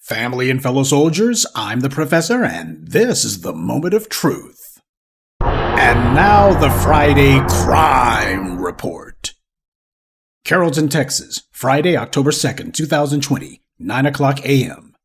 Family and fellow soldiers, I'm the Professor, and this is the Moment of Truth. And now the Friday Crime Report. Carrollton, Texas, Friday, October 2nd, 2020, 9 o'clock a.m.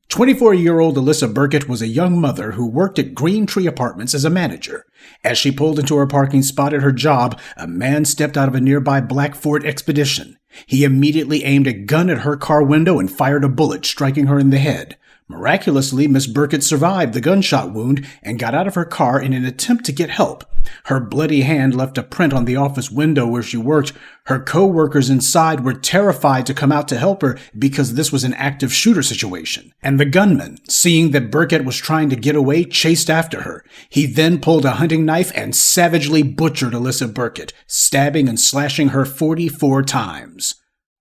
24-year-old Alyssa Burkett was a young mother who worked at Green Tree Apartments as a manager. As she pulled into her parking spot at her job, a man stepped out of a nearby black Ford Expedition. He immediately aimed a gun at her car window and fired a bullet, striking her in the head. Miraculously, Miss Burkett survived the gunshot wound and got out of her car in an attempt to get help. Her bloody hand left a print on the office window where she worked. Her co-workers inside were terrified to come out to help her because this was an active shooter situation. And the gunman, seeing that Burkett was trying to get away, chased after her. He then pulled a hunting knife and savagely butchered Alyssa Burkett, stabbing and slashing her 44 times.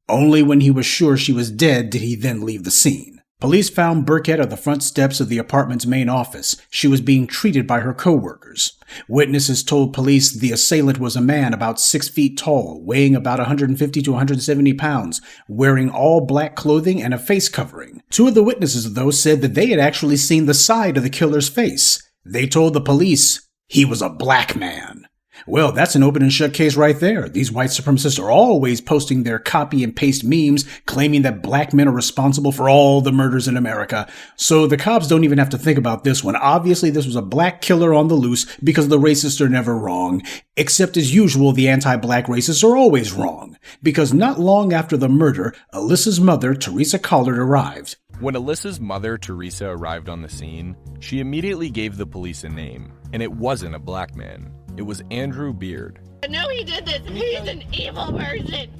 Only when he was sure she was dead did he then leave the scene. Police found Burkett on the front steps of the apartment's main office. She was being treated by her co-workers. Witnesses told police the assailant was a man about 6 feet tall, weighing about 150 to 170 pounds, wearing all black clothing and a face covering. Two of the witnesses, though, said that they had actually seen the side of the killer's face. They told the police he was a black man. Well, that's an open and shut case right there. These white supremacists are always posting their copy and paste memes claiming that black men are responsible for all the murders in America. So the cops don't even have to think about this one. Obviously, this was a black killer on the loose because the racists are never wrong. Except as usual, the anti-black racists are always wrong. Because not long after the murder, Alyssa's mother, Teresa Collard, arrived. When Alyssa's mother, Teresa, arrived on the scene, she immediately gave the police a name. And it wasn't a black man. It was Andrew Beard. I know he did this. He's an evil person.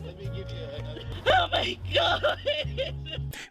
Oh my God.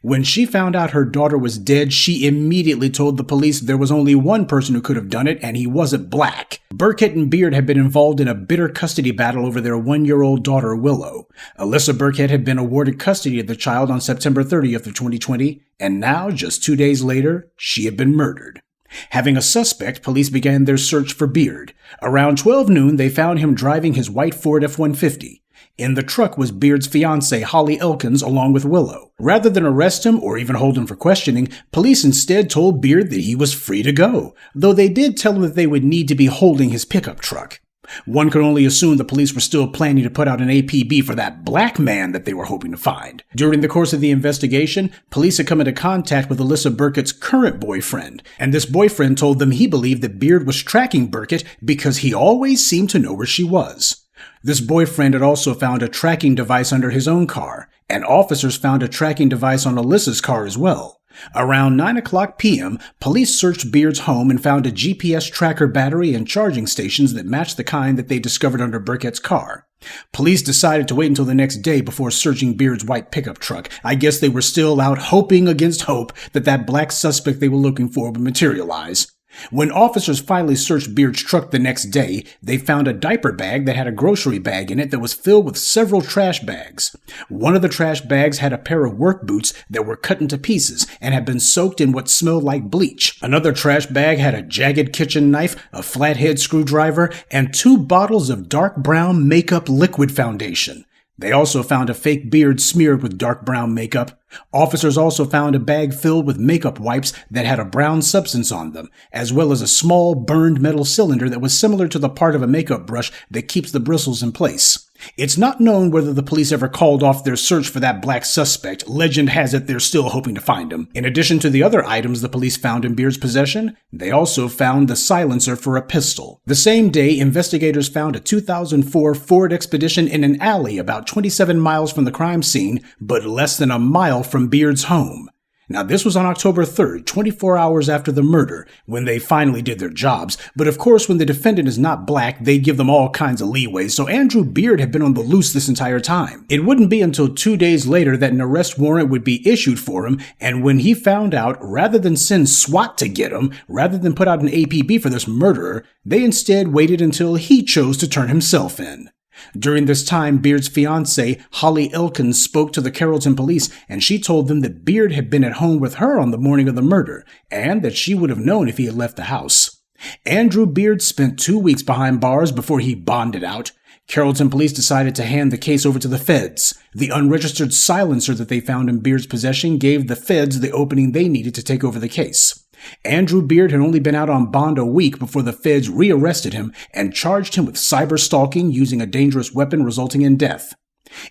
When she found out her daughter was dead, she immediately told the police there was only one person who could have done it, and he wasn't black. Burkett and Beard had been involved in a bitter custody battle over their 1-year-old daughter, Willow. Alyssa Burkett had been awarded custody of the child on September 30th of 2020, and now, just 2 days later, she had been murdered. Having a suspect, police began their search for Beard. Around 12 noon, they found him driving his white Ford F-150. In the truck was Beard's fiance, Holly Elkins, along with Willow. Rather than arrest him or even hold him for questioning, police instead told Beard that he was free to go, though they did tell him that they would need to be holding his pickup truck. One could only assume the police were still planning to put out an APB for that black man that they were hoping to find. During the course of the investigation, police had come into contact with Alyssa Burkett's current boyfriend, and this boyfriend told them he believed that Beard was tracking Burkett because he always seemed to know where she was. This boyfriend had also found a tracking device under his own car, and officers found a tracking device on Alyssa's car as well. Around 9 o'clock p.m., police searched Beard's home and found a GPS tracker battery and charging stations that matched the kind that they discovered under Burkett's car. Police decided to wait until the next day before searching Beard's white pickup truck. I guess they were still out hoping against hope that that black suspect they were looking for would materialize. When officers finally searched Beard's truck the next day, they found a diaper bag that had a grocery bag in it that was filled with several trash bags. One of the trash bags had a pair of work boots that were cut into pieces and had been soaked in what smelled like bleach. Another trash bag had a jagged kitchen knife, a flathead screwdriver, and 2 bottles of dark brown makeup liquid foundation. They also found a fake beard smeared with dark brown makeup. Officers also found a bag filled with makeup wipes that had a brown substance on them, as well as a small burned metal cylinder that was similar to the part of a makeup brush that keeps the bristles in place. It's not known whether the police ever called off their search for that black suspect. Legend has it they're still hoping to find him. In addition to the other items the police found in Beard's possession, they also found the silencer for a pistol. The same day, investigators found a 2004 Ford Expedition in an alley about 27 miles from the crime scene, but less than a mile from Beard's home. Now, this was on October 3rd, 24 hours after the murder, when they finally did their jobs. But of course, when the defendant is not black, they give them all kinds of leeway, so Andrew Beard had been on the loose this entire time. It wouldn't be until 2 days later that an arrest warrant would be issued for him, and when he found out, rather than send SWAT to get him, rather than put out an APB for this murderer, they instead waited until he chose to turn himself in. During this time, Beard's fiance, Holly Elkins, spoke to the Carrollton police, and she told them that Beard had been at home with her on the morning of the murder, and that she would have known if he had left the house. Andrew Beard spent 2 weeks behind bars before he bonded out. Carrollton police decided to hand the case over to the feds. The unregistered silencer that they found in Beard's possession gave the feds the opening they needed to take over the case. Andrew Beard had only been out on bond a week before the feds rearrested him and charged him with cyber stalking using a dangerous weapon resulting in death.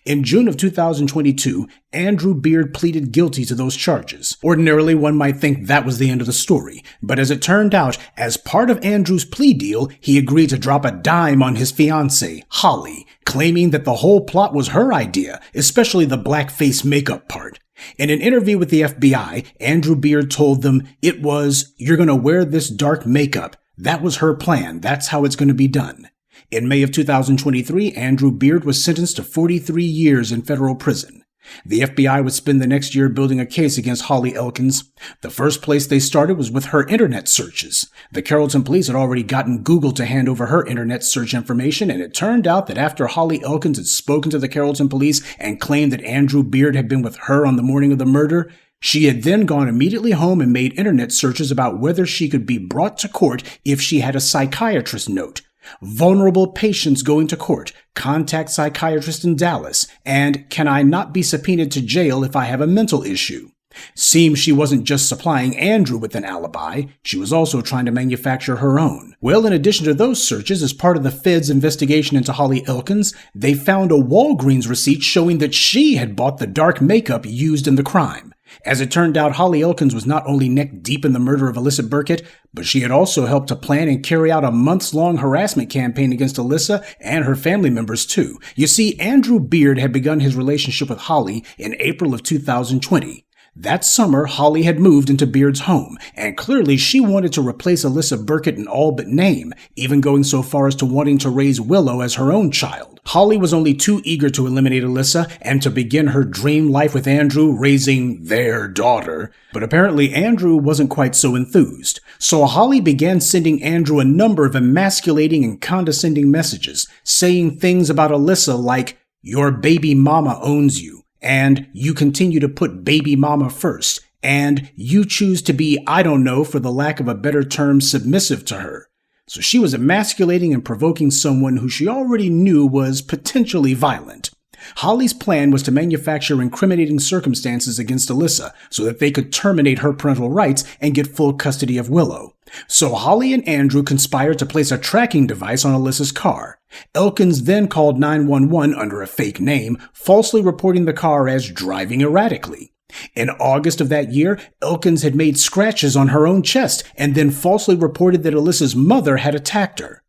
In June of 2022, Andrew Beard pleaded guilty to those charges. Ordinarily, one might think that was the end of the story, but as it turned out, as part of Andrew's plea deal, he agreed to drop a dime on his fiance, Holly, claiming that the whole plot was her idea, especially the blackface makeup part. In an interview with the FBI, Andrew Beard told them it was, "You're going to wear this dark makeup. That was her plan. That's how it's going to be done." In May of 2023, Andrew Beard was sentenced to 43 years in federal prison. The FBI would spend the next year building a case against Holly Elkins. The first place they started was with her internet searches. The Carrollton police had already gotten Google to hand over her internet search information, and it turned out that after Holly Elkins had spoken to the Carrollton police and claimed that Andrew Beard had been with her on the morning of the murder, she had then gone immediately home and made internet searches about whether she could be brought to court if she had a psychiatrist note. Vulnerable patients going to court, contact psychiatrist in Dallas, and can I not be subpoenaed to jail if I have a mental issue? Seems she wasn't just supplying Andrew with an alibi, she was also trying to manufacture her own. Well, in addition to those searches, as part of the feds' investigation into Holly Elkins, they found a Walgreens receipt showing that she had bought the dark makeup used in the crime. As it turned out, Holly Elkins was not only neck deep in the murder of Alyssa Burkett, but she had also helped to plan and carry out a months-long harassment campaign against Alyssa and her family members, too. You see, Andrew Beard had begun his relationship with Holly in April of 2020. That summer, Holly had moved into Beard's home, and clearly she wanted to replace Alyssa Burkett in all but name, even going so far as to wanting to raise Willow as her own child. Holly was only too eager to eliminate Alyssa and to begin her dream life with Andrew, raising their daughter. But apparently Andrew wasn't quite so enthused. So Holly began sending Andrew a number of emasculating and condescending messages, saying things about Alyssa like, "Your baby mama owns you," and "You continue to put baby mama first," and "You choose to be, I don't know, for the lack of a better term, submissive to her." So she was emasculating and provoking someone who she already knew was potentially violent. Holly's plan was to manufacture incriminating circumstances against Alyssa so that they could terminate her parental rights and get full custody of Willow. So Holly and Andrew conspired to place a tracking device on Alyssa's car. Elkins then called 911 under a fake name, falsely reporting the car as driving erratically. In August of that year, Elkins had made scratches on her own chest and then falsely reported that Alyssa's mother had attacked her.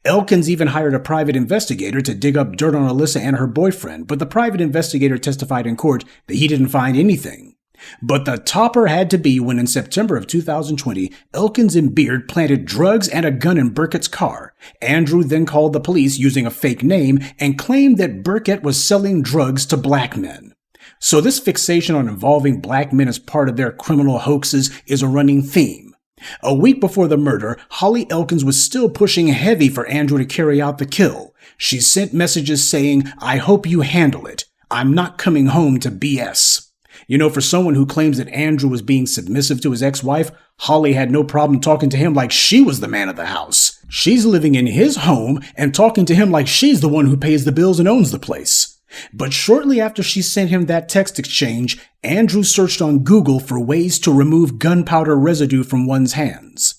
Elkins even hired a private investigator to dig up dirt on Alyssa and her boyfriend, but the private investigator testified in court that he didn't find anything. But the topper had to be when in September of 2020, Elkins and Beard planted drugs and a gun in Burkett's car. Andrew then called the police using a fake name and claimed that Burkett was selling drugs to black men. So this fixation on involving black men as part of their criminal hoaxes is a running theme. A week before the murder, Holly Elkins was still pushing heavy for Andrew to carry out the kill. She sent messages saying, "I hope you handle it. I'm not coming home to BS." You know, for someone who claims that Andrew was being submissive to his ex-wife, Holly had no problem talking to him like she was the man of the house. She's living in his home and talking to him like she's the one who pays the bills and owns the place. But shortly after she sent him that text exchange, Andrew searched on Google for ways to remove gunpowder residue from one's hands.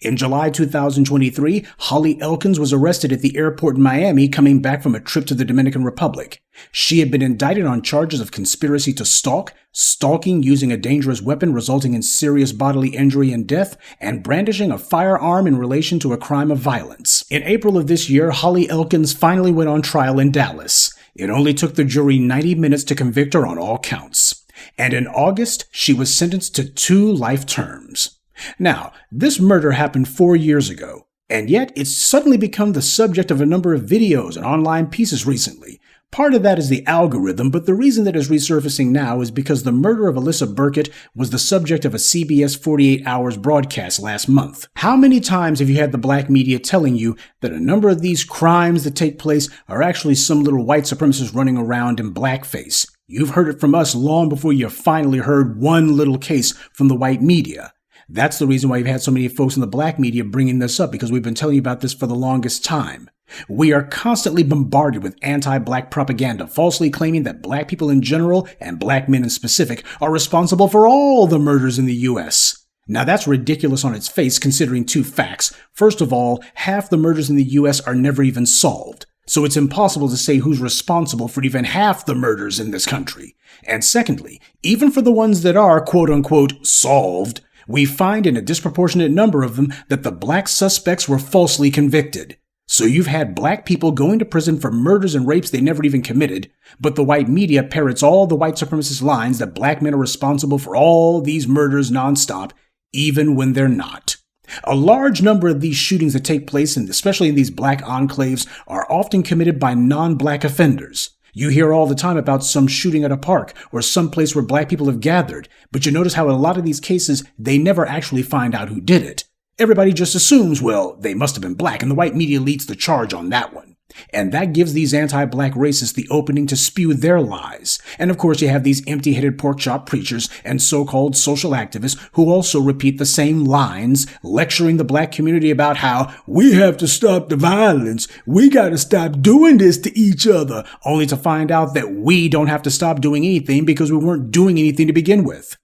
In July 2023, Holly Elkins was arrested at the airport in Miami coming back from a trip to the Dominican Republic. She had been indicted on charges of conspiracy to stalk, stalking using a dangerous weapon resulting in serious bodily injury and death, and brandishing a firearm in relation to a crime of violence. In April of this year, Holly Elkins finally went on trial in Dallas. It only took the jury 90 minutes to convict her on all counts. And in August, she was sentenced to 2 life terms. Now, this murder happened 4 years ago, and yet it's suddenly become the subject of a number of videos and online pieces recently. Part of that is the algorithm, but the reason that it's resurfacing now is because the murder of Alyssa Burkett was the subject of a CBS 48 Hours broadcast last month. How many times have you had the black media telling you that a number of these crimes that take place are actually some little white supremacists running around in blackface? You've heard it from us long before you finally heard one little case from the white media. That's the reason why you've had so many folks in the black media bringing this up, because we've been telling you about this for the longest time. We are constantly bombarded with anti-black propaganda, falsely claiming that black people in general, and black men in specific, are responsible for all the murders in the U.S. Now that's ridiculous on its face, considering two facts. First of all, half the murders in the U.S. are never even solved. So it's impossible to say who's responsible for even half the murders in this country. And secondly, even for the ones that are quote-unquote solved, we find in a disproportionate number of them that the black suspects were falsely convicted. So you've had black people going to prison for murders and rapes they never even committed, but the white media parrots all the white supremacist lines that black men are responsible for all these murders nonstop, even when they're not. A large number of these shootings that take place, and especially in these black enclaves, are often committed by non-black offenders. You hear all the time about some shooting at a park or some place where black people have gathered, but you notice how in a lot of these cases, they never actually find out who did it. Everybody just assumes, well, they must have been black, and the white media leads the charge on that one. And that gives these anti-black racists the opening to spew their lies. And of course you have these empty-headed pork-chop preachers and so-called social activists who also repeat the same lines, lecturing the black community about how we have to stop the violence, we gotta stop doing this to each other, only to find out that we don't have to stop doing anything because we weren't doing anything to begin with.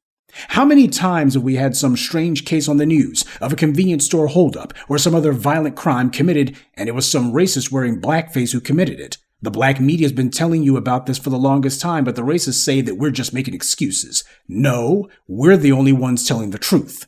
How many times have we had some strange case on the news of a convenience store holdup or some other violent crime committed, and it was some racist wearing blackface who committed it? The black media has been telling you about this for the longest time, but the racists say that we're just making excuses. No, we're the only ones telling the truth.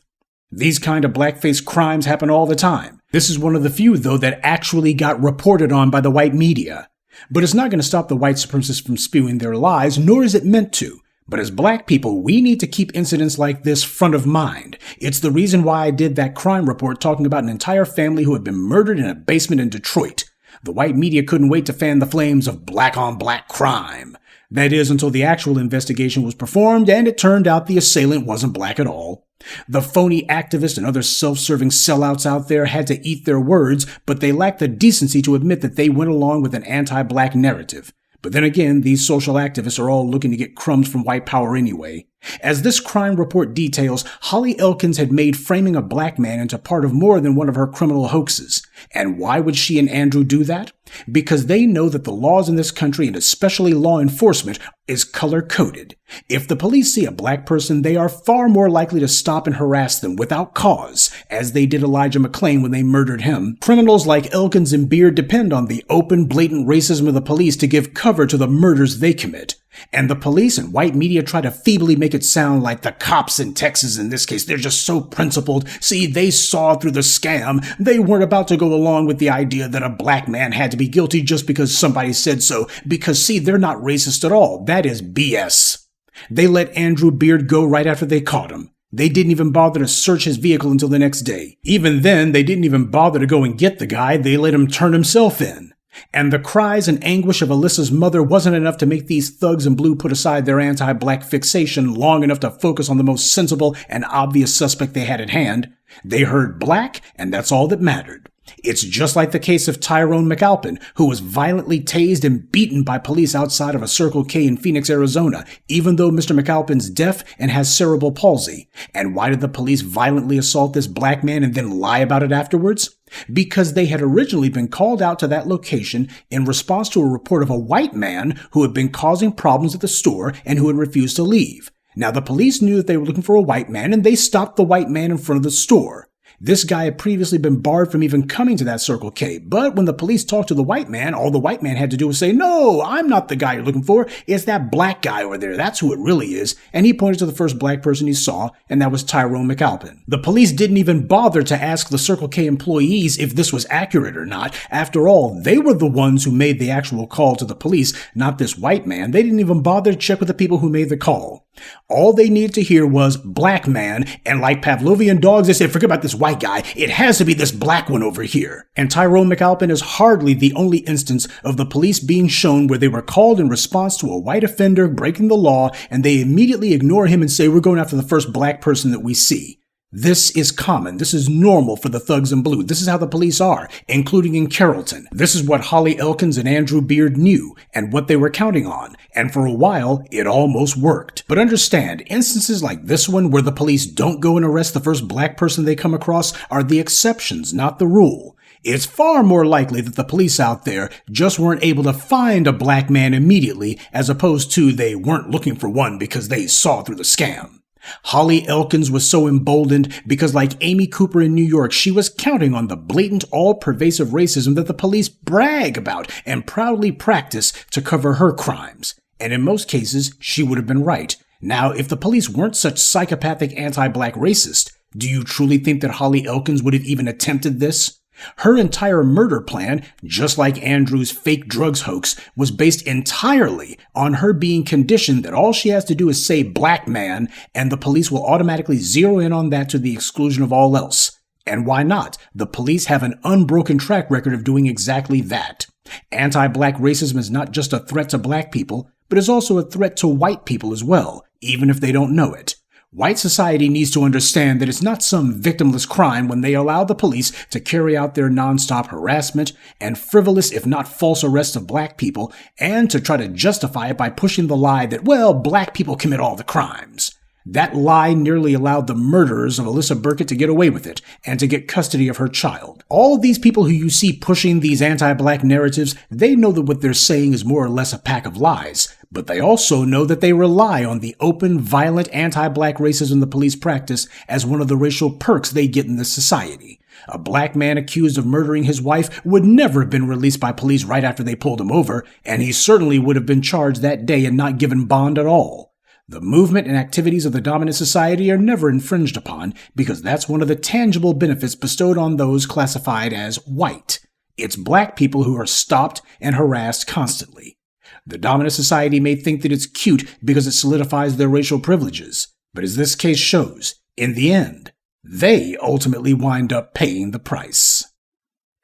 These kind of blackface crimes happen all the time. This is one of the few, though, that actually got reported on by the white media. But it's not going to stop the white supremacists from spewing their lies, nor is it meant to. But as black people, we need to keep incidents like this front of mind. It's the reason why I did that crime report talking about an entire family who had been murdered in a basement in Detroit. The white media couldn't wait to fan the flames of black-on-black crime. That is, until the actual investigation was performed and it turned out the assailant wasn't black at all. The phony activists and other self-serving sellouts out there had to eat their words, but they lacked the decency to admit that they went along with an anti-black narrative. But then again, these social activists are all looking to get crumbs from white power anyway. As this crime report details, Holly Elkins had made framing a black man into part of more than one of her criminal hoaxes. And why would she and Andrew do that? Because they know that the laws in this country, and especially law enforcement, is color-coded. If the police see a black person, they are far more likely to stop and harass them without cause, as they did Elijah McClain when they murdered him. Criminals like Elkins and Beard depend on the open, blatant racism of the police to give cover to the murders they commit. And the police and white media try to feebly make it sound like the cops in Texas in this case, they're just so principled. See, they saw through the scam. They weren't about to go along with the idea that a black man had to be guilty just because somebody said so. Because, see, they're not racist at all. That is BS. They let Andrew Beard go right after they caught him. They didn't even bother to search his vehicle until the next day. Even then, they didn't even bother to go and get the guy. They let him turn himself in. And the cries and anguish of Alyssa's mother wasn't enough to make these thugs in blue put aside their anti-black fixation long enough to focus on the most sensible and obvious suspect they had at hand. They heard black, and that's all that mattered. It's just like the case of Tyrone McAlpin, who was violently tased and beaten by police outside of a Circle K in Phoenix, Arizona, even though Mr. McAlpin's deaf and has cerebral palsy. And why did the police violently assault this black man and then lie about it afterwards? Because they had originally been called out to that location in response to a report of a white man who had been causing problems at the store and who had refused to leave. Now, the police knew that they were looking for a white man, and they stopped the white man in front of the store. This guy had previously been barred from even coming to that Circle K, but when the police talked to the white man, all the white man had to do was say, "No, I'm not the guy you're looking for. It's that black guy over there. That's who it really is." And he pointed to the first black person he saw, and that was Tyrone McAlpin. The police didn't even bother to ask the Circle K employees if this was accurate or not. After all, they were the ones who made the actual call to the police, not this white man. They didn't even bother to check with the people who made the call. All they needed to hear was black man, and like Pavlovian dogs, they said, forget about this white guy. It has to be this black one over here. And Tyrone McAlpin is hardly the only instance of the police being shown where they were called in response to a white offender breaking the law, and they immediately ignore him and say, we're going after the first black person that we see. This is common. This is normal for the thugs in blue. This is how the police are, including in Carrollton. This is what Holly Elkins and Andrew Beard knew and what they were counting on. and for a while, it almost worked. But understand, instances like this one where the police don't go and arrest the first black person they come across are the exceptions, not the rule. It's far more likely that the police out there just weren't able to find a black man immediately, as opposed to they weren't looking for one because they saw through the scam. Holly Elkins was so emboldened because, like Amy Cooper in New York, she was counting on the blatant, all-pervasive racism that the police brag about and proudly practice to cover her crimes. And in most cases, she would have been right. Now, if the police weren't such psychopathic anti-black racists, do you truly think that Holly Elkins would have even attempted this? Her entire murder plan, just like Andrew's fake drugs hoax, was based entirely on her being conditioned that all she has to do is say black man, and the police will automatically zero in on that to the exclusion of all else. And why not? The police have an unbroken track record of doing exactly that. Anti-black racism is not just a threat to black people, but is also a threat to white people as well, even if they don't know it. White society needs to understand that it's not some victimless crime when they allow the police to carry out their nonstop harassment and frivolous, if not false, arrests of black people, and to try to justify it by pushing the lie that, well, black people commit all the crimes. That lie nearly allowed the murderers of Alyssa Burkett to get away with it and to get custody of her child. All of these people who you see pushing these anti-black narratives, they know that what they're saying is more or less a pack of lies, but they also know that they rely on the open, violent anti-black racism the police practice as one of the racial perks they get in this society. A black man accused of murdering his wife would never have been released by police right after they pulled him over, and he certainly would have been charged that day and not given bond at all. The movement and activities of the dominant society are never infringed upon because that's one of the tangible benefits bestowed on those classified as white. It's black people who are stopped and harassed constantly. The dominant society may think that it's cute because it solidifies their racial privileges, but as this case shows, in the end, they ultimately wind up paying the price.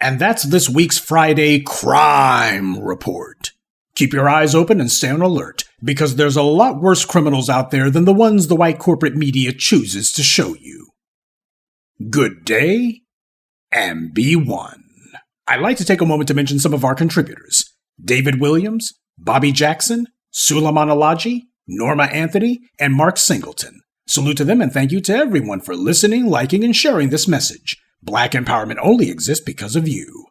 And that's this week's Friday Crime Report. Keep your eyes open and stay on alert, because there's a lot worse criminals out there than the ones the white corporate media chooses to show you. Good day, and be one. I'd like to take a moment to mention some of our contributors: David Williams, Bobby Jackson, Suleiman Alaji, Norma Anthony, and Mark Singleton. Salute to them and thank you to everyone for listening, liking, and sharing this message. Black empowerment only exists because of you.